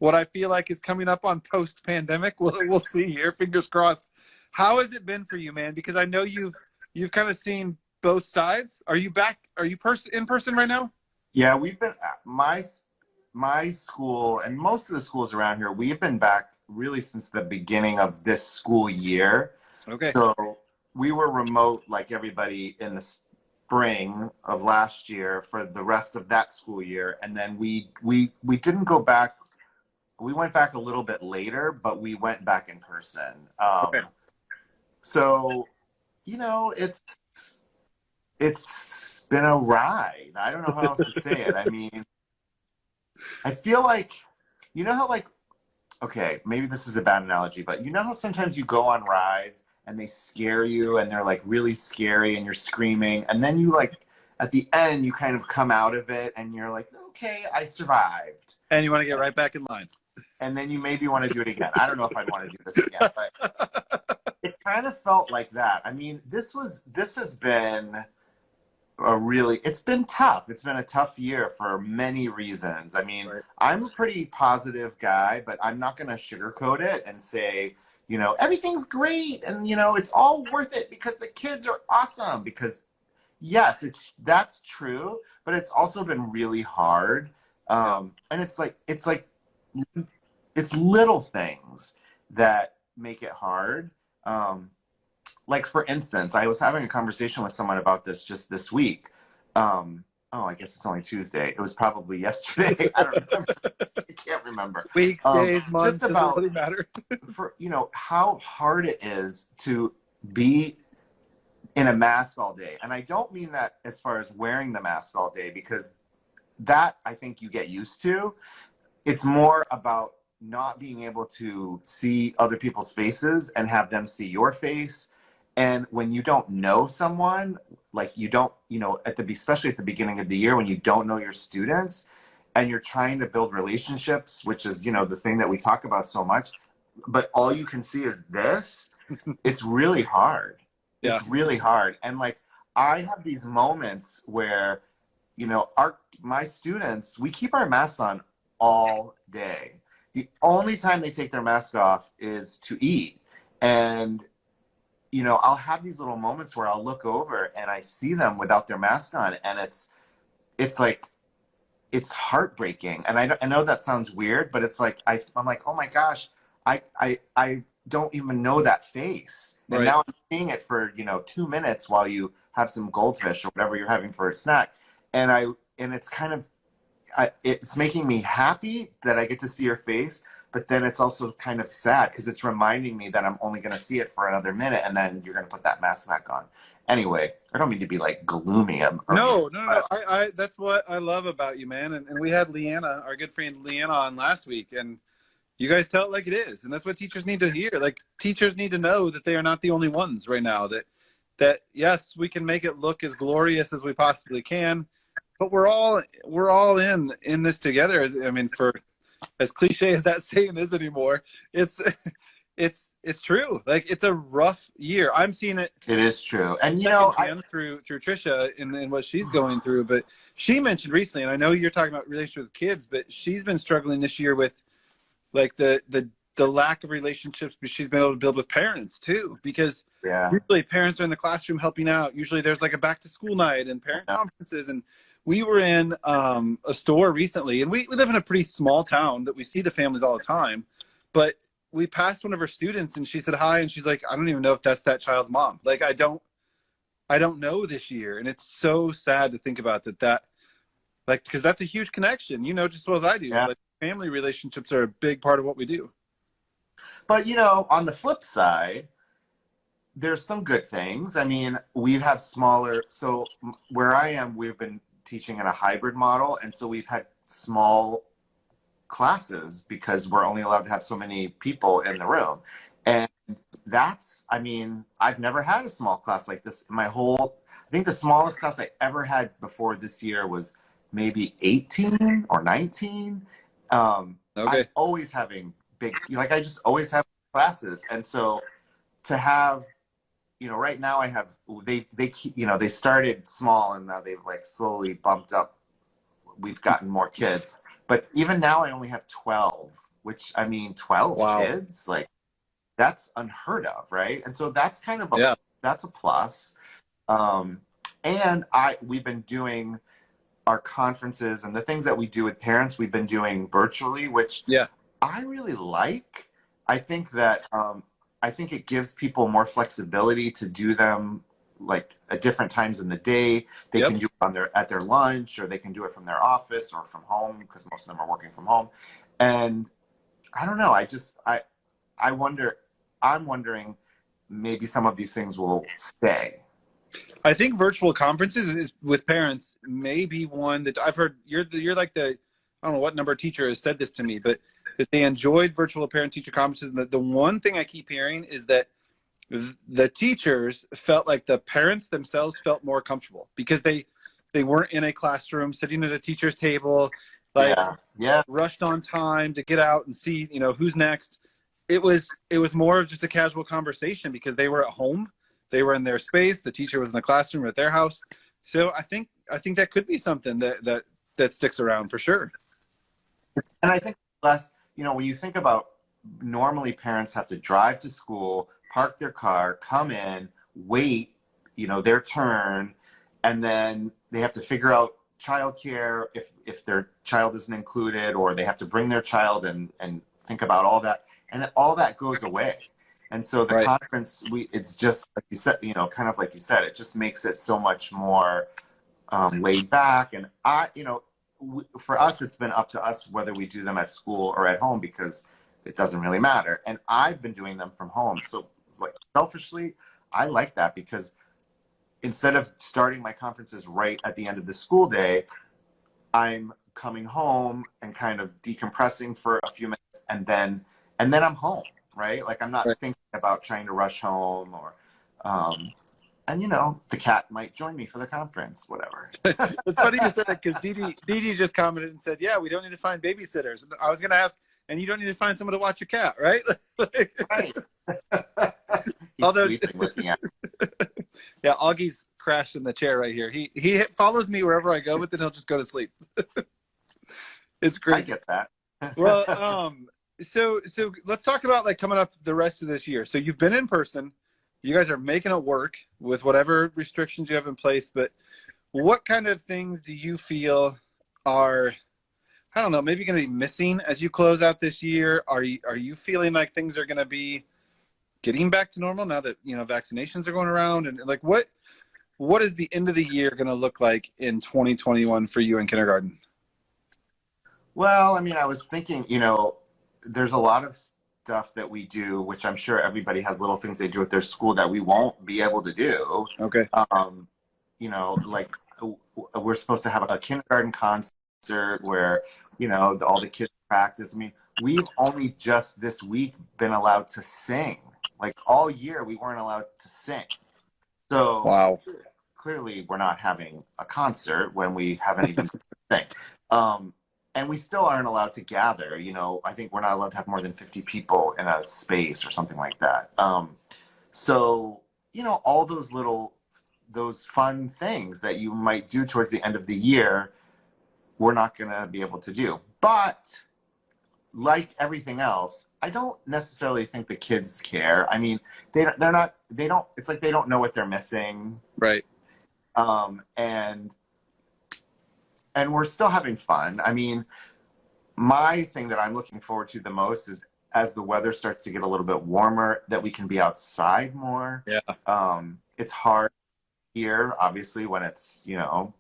what I feel like is coming up on post-pandemic. We'll see here. Fingers crossed. How has it been for you, man? Because I know you've kind of seen both sides. Are you back? Are you in person right now? Yeah, we've been my school and most of the schools around here, we've been back really since the beginning of this school year. Okay. So we were remote like everybody in the spring of last year for the rest of that school year. And then we didn't go back. We went back a little bit later, but we went back in person. Okay. So, it's been a ride. I don't know how else to say it. I mean, I feel like, how like, okay, maybe this is a bad analogy, but how sometimes you go on rides and they scare you and they're like really scary and you're screaming. And then you like, at the end, you kind of come out of it and you're like, okay, I survived. And you want to get right back in line. And then you maybe want to do it again. I don't know if I'd want to do this again, but it kind of felt like that. I mean, this has been it's been tough. It's been a tough year for many reasons. I mean, right. I'm a pretty positive guy, but I'm not going to sugarcoat it and say, everything's great and, it's all worth it because the kids are awesome. Because yes, that's true, but it's also been really hard. And it's little things that make it hard. Like for instance, I was having a conversation with someone about this just this week. I guess it's only Tuesday. It was probably yesterday. I don't remember. I can't remember. Weeks, days, months, just about doesn't really matter. For how hard it is to be in a mask all day. And I don't mean that as far as wearing the mask all day, because that I think you get used to. It's more about not being able to see other people's faces and have them see your face. And when you don't know someone, like you don't, especially at the beginning of the year when you don't know your students and you're trying to build relationships, which is, the thing that we talk about so much, but all you can see is this, it's really hard. Yeah. It's really hard. And like, I have these moments where, my students, we keep our masks on all day. The only time they take their mask off is to eat. And, I'll have these little moments where I'll look over and I see them without their mask on. And it's like, it's heartbreaking. And I know that sounds weird, but it's like, I'm like, oh my gosh, I don't even know that face. And right. Now I'm seeing it for, 2 minutes while you have some goldfish or whatever you're having for a snack. And it's kind of, it's making me happy that I get to see your face, but then it's also kind of sad because it's reminding me that I'm only going to see it for another minute and then you're going to put that mask back on. Anyway, I don't mean to be like gloomy. No. That's what I love about you, man. And we had Leanna, our good friend Leanna, on last week, and you guys tell it like it is. And that's what teachers need to hear. Like, teachers need to know that they are not the only ones right now, that yes, we can make it look as glorious as we possibly can, but we're all in this together. For as cliche as that saying is anymore, it's true. Like, it's a rough year. I'm seeing it. It is true. And through Trisha and what she's going through, but she mentioned recently, and I know you're talking about relationship with kids, but she's been struggling this year with like the lack of relationships she's been able to build with parents too, because usually parents are in the classroom helping out. Usually there's like a back to school night and parent conferences. And we were in a store recently, and we live in a pretty small town that we see the families all the time, but we passed one of her students and she said hi, and she's like, I don't even know if that's that child's mom. Like, I don't know this year. And it's so sad to think about that like, because that's a huge connection, just as well as I do. Like, family relationships are a big part of what we do. But, on the flip side, there's some good things. I mean, we've had so where I am, we've been teaching in a hybrid model. And so we've had small classes because we're only allowed to have so many people in the room. And I've never had a small class like this in I think the smallest class I ever had before this year was maybe 18 or 19. I'm always having I just always have classes. And so to have, right now I have, they started small and now they've like slowly bumped up. We've gotten more kids, but even now I only have 12 which I mean, 12 Wow. kids, like that's unheard of, right? And so that's kind of Yeah. that's a plus. And we've been doing our conferences and the things that we do with parents, we've been doing virtually, which Yeah. I really like. I think that I think it gives people more flexibility to do them like at different times in the day. They Yep. can do it on at their lunch, or they can do it from their office or from home, because most of them are working from home. And I don't know. I wonder. I'm wondering maybe some of these things will stay. I think virtual conferences is with parents may be one that I've heard. You're like the, I don't know what number of teacher has said this to me, but that they enjoyed virtual parent teacher conferences. And the one thing I keep hearing is that the teachers felt like the parents themselves felt more comfortable because they weren't in a classroom sitting at a teacher's table, like Yeah. rushed on time to get out and see, who's next. It was more of just a casual conversation because they were at home, they were in their space, the teacher was in the classroom or at their house. So I think that could be something that sticks around for sure. And I think less, when you think about, normally parents have to drive to school, park their car, come in, wait, their turn, and then they have to figure out childcare if their child isn't included, or they have to bring their child and think about all that, and all that goes away. And so the Right. conference, it's just like you said, kind of like you said, it just makes it so much more laid back. And for us, it's been up to us whether we do them at school or at home, because it doesn't really matter. And I've been doing them from home. So like selfishly, I like that, because instead of starting my conferences right at the end of the school day, I'm coming home and kind of decompressing for a few minutes, and then I'm home, right? Like I'm not Right. thinking about trying to rush home, or and the cat might join me for the conference, whatever. It's funny you said that because Didi just commented and said, "Yeah, we don't need to find babysitters." And I was going to ask, and you don't need to find someone to watch your cat, right? Right. He's Although, sleeping, looking at me. yeah, Augie's crashed in the chair right here. He follows me wherever I go, but then he'll just go to sleep. It's I crazy. get that. Well, so let's talk about like coming up the rest of this year. So you've been in person. You guys are making it work with whatever restrictions you have in place, but what kind of things do you feel are, I don't know, maybe going to be missing as you close out this year? Are you feeling like things are going to be getting back to normal now that, vaccinations are going around? And like, what is the end of the year going to look like in 2021 for you in kindergarten? Well, I mean, I was thinking, there's a lot of stuff that we do, which I'm sure everybody has little things they do at their school that we won't be able to do. Okay. Like we're supposed to have a kindergarten concert where, all the kids practice. I mean, we've only just this week been allowed to sing. Like all year, we weren't allowed to sing. So Wow. clearly, we're not having a concert when we haven't even sing. And we still aren't allowed to gather. I think we're not allowed to have more than 50 people in a space or something like that. So, all those fun things that you might do towards the end of the year, we're not going to be able to do. But like everything else, I don't necessarily think the kids care. I mean, it's like they don't know what they're missing. Right. And we're still having fun. I mean, my thing that I'm looking forward to the most is, as the weather starts to get a little bit warmer, that we can be outside more. Yeah. It's hard here, obviously, when it's,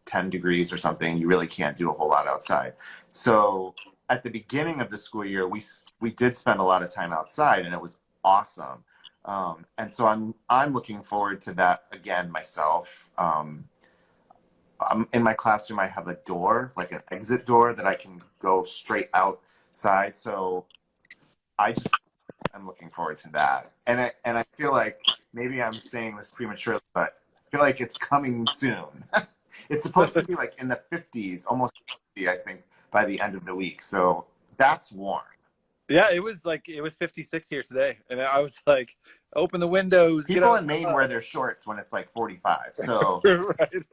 10 degrees or something, you really can't do a whole lot outside. So at the beginning of the school year, we did spend a lot of time outside, and it was awesome. And so I'm looking forward to that again myself. In my classroom, I have a door, like an exit door, that I can go straight outside. So I'm looking forward to that. And I feel like maybe I'm saying this prematurely, but I feel like it's coming soon. It's supposed to be like in the 50s, almost 50, I think, by the end of the week. So that's warm. Yeah, it was 56 here today, and I was like, open the windows. People in Maine wear their shorts when it's like 45. So Right.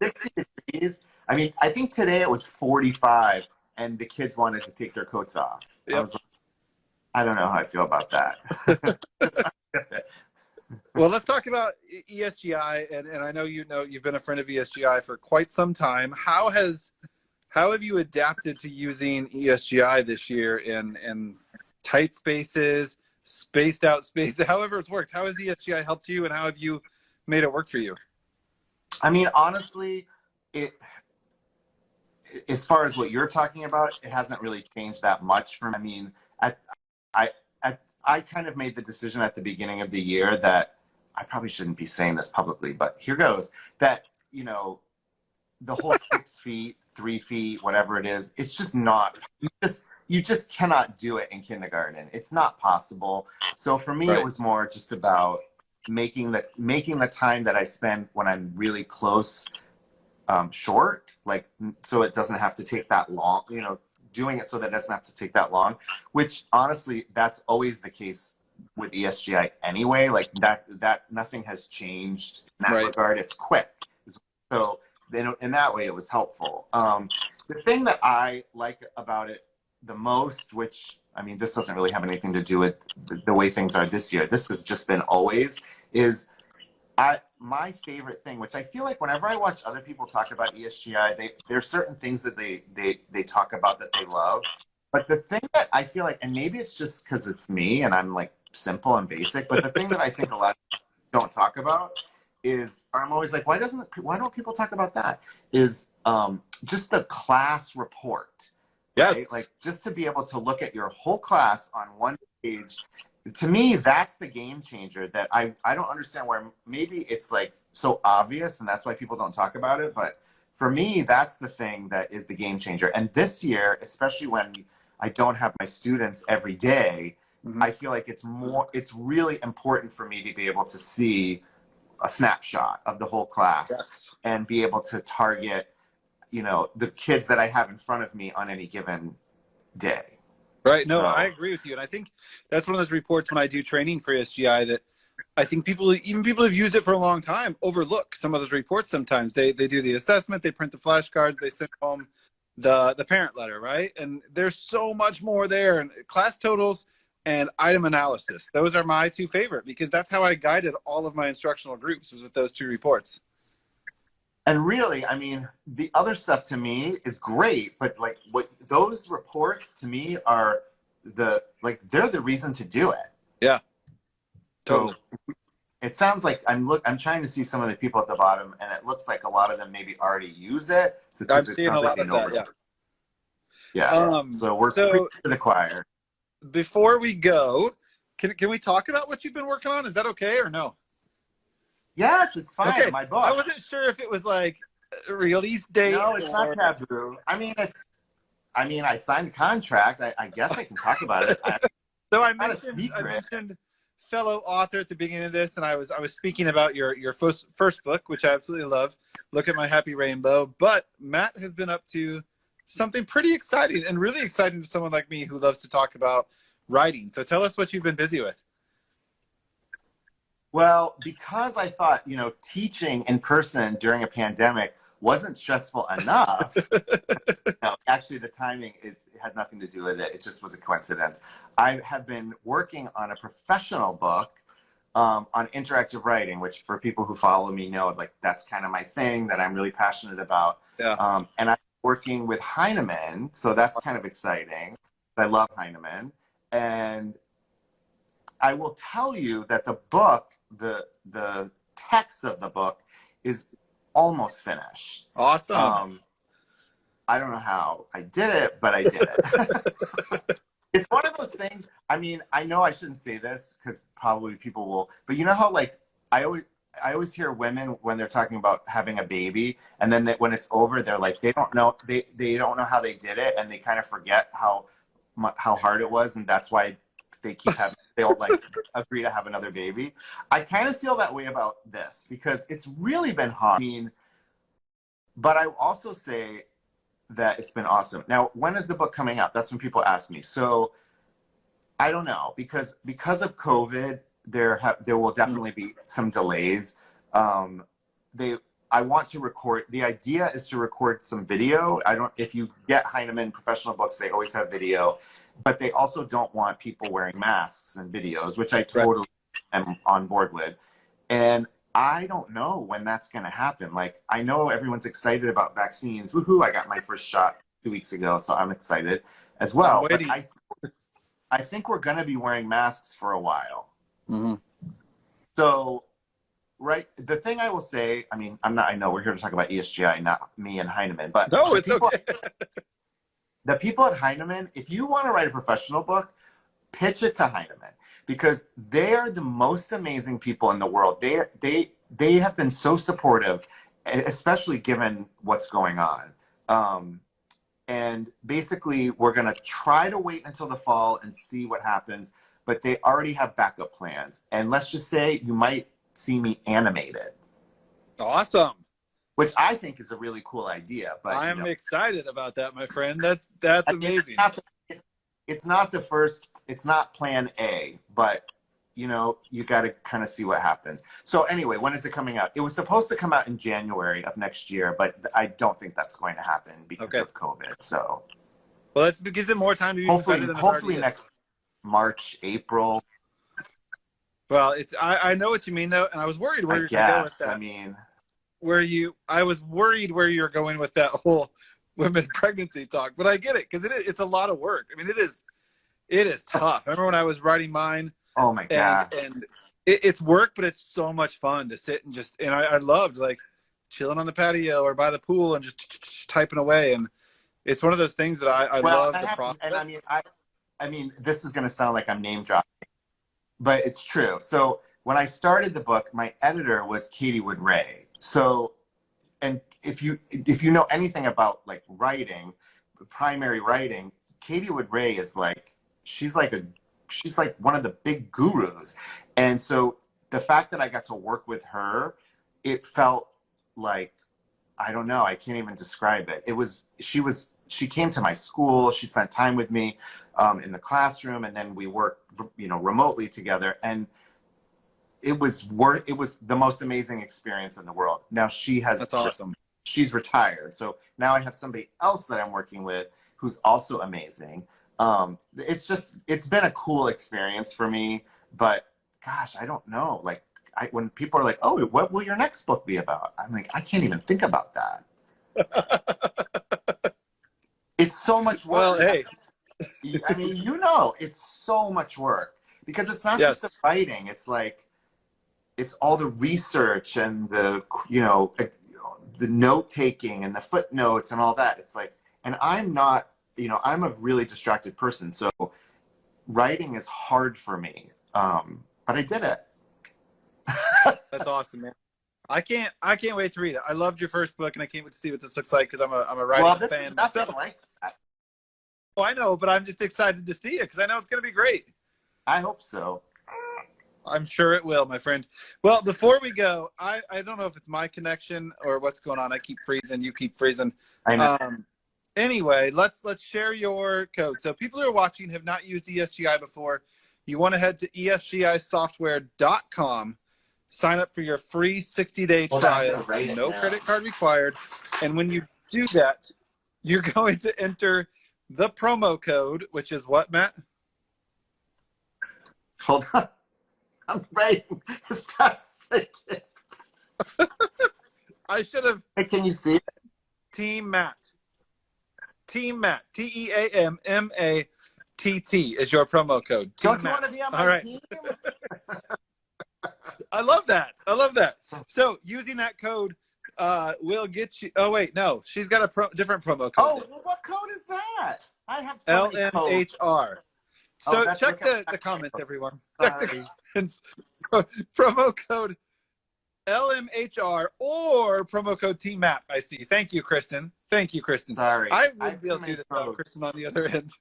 60 degrees. I mean, I think today it was 45, and the kids wanted to take their coats off. Yep. I was like, I don't know how I feel about that. Well, let's talk about ESGI, and I know you've been a friend of ESGI for quite some time. How have you adapted to using ESGI this year in tight spaces, spaced out spaces, however it's worked? How has ESGI helped you, and how have you made it work for you? I mean, honestly, it as far as what you're talking about, it hasn't really changed that much for me. I mean, I, I kind of made the decision at the beginning of the year that I probably shouldn't be saying this publicly, but here goes. That, you know, the whole 6 feet, 3 feet, whatever it is, it's just not, you just cannot do it in kindergarten. It's not possible. So for me, Right. it was more just about making the time that I spend when I'm really close short, like, so it doesn't have to take that long, you know, doing it so that it doesn't have to take that long, which honestly, that's always the case with ESGI anyway. Like that nothing has changed in that Right. regard. It's quick. So in that way, it was helpful. The thing that I like about it the most, which, I mean, this doesn't really have anything to do with the way things are this year. This has just been always, is my favorite thing, which I feel like whenever I watch other people talk about ESGI, there's certain things that they talk about that they love. But the thing that I feel like, and maybe it's just because it's me and I'm like simple and basic, but the thing that I think a lot of people don't talk about is, I'm always like, why don't people talk about that? Is just the class report. Yes. Right? Like just to be able to look at your whole class on one page. To me, that's the game changer that I don't understand, where maybe it's like so obvious and that's why people don't talk about it. But for me, that's the thing that is the game changer. And this year, especially when I don't have my students every day, I feel like it's really important for me to be able to see a snapshot of the whole class. Yes. And be able to target, you know, the kids that I have in front of me on any given day. Right. No, So, I agree with you. And I think that's one of those reports when I do training for ESGI that I think people who've used it for a long time overlook some of those reports sometimes. They do the assessment, they print the flashcards, they send home the parent letter, right? And there's so much more there. And class totals and item analysis, those are my two favorite, because that's how I guided all of my instructional groups, was with those two reports. and really, I mean, the other stuff to me is great, but like what those reports to me are they're the reason to do it. Yeah. Totally. So it sounds like I'm trying to see some of the people at the bottom, and it looks like a lot of them maybe already use it. So I'm it seeing a sounds lot like of that, yeah. Yeah. So we're preaching to the choir. Before we go, can we talk about what you've been working on? Is that okay or no? Yes, it's fine. Okay. My book. I wasn't sure if it was like a release date. No, it's not taboo. I mean, I signed the contract. I guess I can talk about it. So I mentioned fellow author at the beginning of this, and I was speaking about your first book, which I absolutely love, Look at My Happy Rainbow. But Matt has been up to something pretty exciting, and really exciting to someone like me who loves to talk about writing. So tell us what you've been busy with. Well, because I thought, you know, teaching in person during a pandemic wasn't stressful enough. No, actually, the timing, it had nothing to do with it. It just was a coincidence. I have been working on a professional book on interactive writing, which for people who follow me know, like, that's kind of my thing that I'm really passionate about. Yeah. And I'm working with Heinemann, so that's kind of exciting. I love Heinemann. And I will tell you that the book, the text of the book is almost finished. Awesome. I don't know how I did it, but I did it. It's one of those things. I mean, I know I shouldn't say this because probably people will, but you know how, like, I always hear women when they're talking about having a baby, and then when it's over, they're like, they don't know how they did it, and they kind of forget how hard it was, and that's why they'll like agree to have another baby. I kind of feel that way about this because it's really been hard. I mean, but I also say that it's been awesome. Now, when is the book coming out? That's when people ask me. So I don't know, because of COVID, there will definitely be some delays. I want to record. The idea is to record some video. If you get Heinemann professional books, they always have video. but they also don't want people wearing masks in videos, which I Right. totally am on board with. And I don't know when that's going to happen. Like, I know everyone's excited about vaccines. Woohoo! I got my first shot 2 weeks ago, so I'm excited as I'm well. But waiting. I think we're going to be wearing masks for a while. Mm-hmm. So, right, the thing I will say, I mean, I know we're here to talk about ESGI, not me and Heinemann, but No, it's okay. the people at Heinemann, if you want to write a professional book, pitch it to Heinemann, because they're the most amazing people in the world. They have been so supportive, especially given what's going on. And basically, we're going to try to wait until the fall and see what happens, but they already have backup plans. And let's just say you might see me animated. Awesome. Which I think is a really cool idea. But I'm excited about that, my friend. That's amazing. It's not the first, it's not plan A, but you got to kind of see what happens. So anyway, when is it coming out? It was supposed to come out in January of next year, but I don't think that's going to happen because of COVID. So well, that gives it more time to be hopefully next March, April. Well, I know what you mean though, and I was worried where you're going to go with that. I mean, I was worried where you're going with that whole women pregnancy talk, but I get it because it's a lot of work. I mean, it is tough. I remember when I was writing mine. Oh my god! And it's work, but it's so much fun to sit and I loved like chilling on the patio or by the pool and just typing away. And it's one of those things that I love the process. And I mean, this is going to sound like I'm name dropping, but it's true. So when I started the book, my editor was Katie Wood Ray. So, and if you know anything about like writing, primary writing, Katie Wood Ray is like, she's like one of the big gurus. And so the fact that I got to work with her, it felt like, I don't know, I can't even describe it. She came to my school, she spent time with me in the classroom, and then we worked, remotely together. And it was the most amazing experience in the world. Now that's awesome. She's retired. So now I have somebody else that I'm working with who's also amazing. It's been a cool experience for me, but gosh, I don't know. Like when people are like, oh, what will your next book be about? I'm like, I can't even think about that. It's so much work. Well, hey, I mean, it's so much work because it's not just the writing. It's like, it's all the research and the note taking and the footnotes and all that. It's like, and I'm not, I'm a really distracted person. So writing is hard for me. But I did it. That's awesome, man. I can't wait to read it. I loved your first book and I can't wait to see what this looks like because I'm a writing fan myself. Like that. Oh, I know, but I'm just excited to see it because I know it's going to be great. I hope so. I'm sure it will, my friend. Well, before we go, I don't know if it's my connection or what's going on. I keep freezing. You keep freezing. I know. Anyway, let's share your code. So people who are watching have not used ESGI before. You want to head to esgisoftware.com, sign up for your free 60-day trial, no credit card required. And when you do that, you're going to enter the promo code, which is what, Matt? Hold on. I'm writing as fast as I can. I should have. Hey, can you see it? Team Matt. Team Matt. TEAMMATT is your promo code. Team Don't you want to be on my team? I love that. So using that code will get you. Oh wait, no, she's got a different promo code. Oh, well, what code is that? I have so many codes. LMHR. So check the comments, everyone. Check the comments. Promo code LMHR or promo code TMAP. I see. Thank you, Kristen. Sorry. I would be able to do this without Kristen on the other end.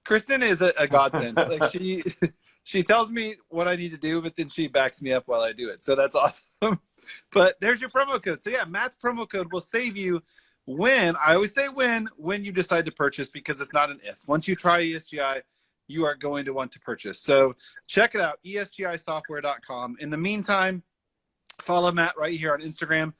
Kristen is a godsend. Like she tells me what I need to do, but then she backs me up while I do it. So that's awesome. But there's your promo code. So yeah, Matt's promo code will save you when, I always say when you decide to purchase, because it's not an if. Once you try ESGI, you are going to want to purchase. So check it out, esgisoftware.com. In the meantime, follow Matt right here on Instagram,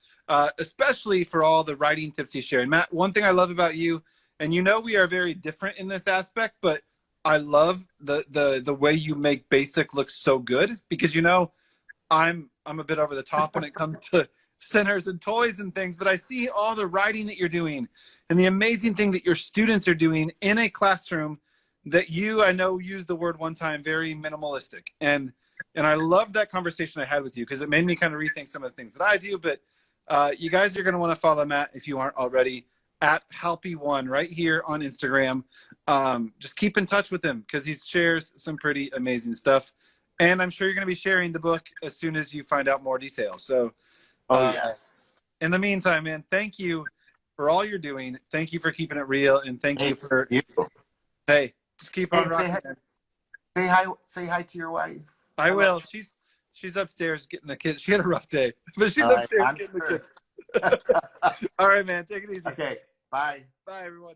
especially for all the writing tips he's sharing. Matt, one thing I love about you And you know we are very different in this aspect, but I love the way you make basic look so good, because you know I'm a bit over the top when it comes to centers and toys and things, but I see all the writing that you're doing and the amazing thing that your students are doing in a classroom that you, I know, used the word one time, very minimalistic. And I loved that conversation I had with you because it made me kind of rethink some of the things that I do. But you guys are going to want to follow Matt if you aren't already at Halpy1 right here on Instagram. Just keep in touch with him because he shares some pretty amazing stuff. And I'm sure you're going to be sharing the book as soon as you find out more details. So, yes. In the meantime, man, thank you for all you're doing. Thank you for keeping it real. And thank you for, hey, just keep on rocking. Say hi to your wife. I will. She's upstairs getting the kids. She had a rough day, but she's upstairs getting the kids. All right, man. Take it easy. Okay. Bye. Bye, everyone.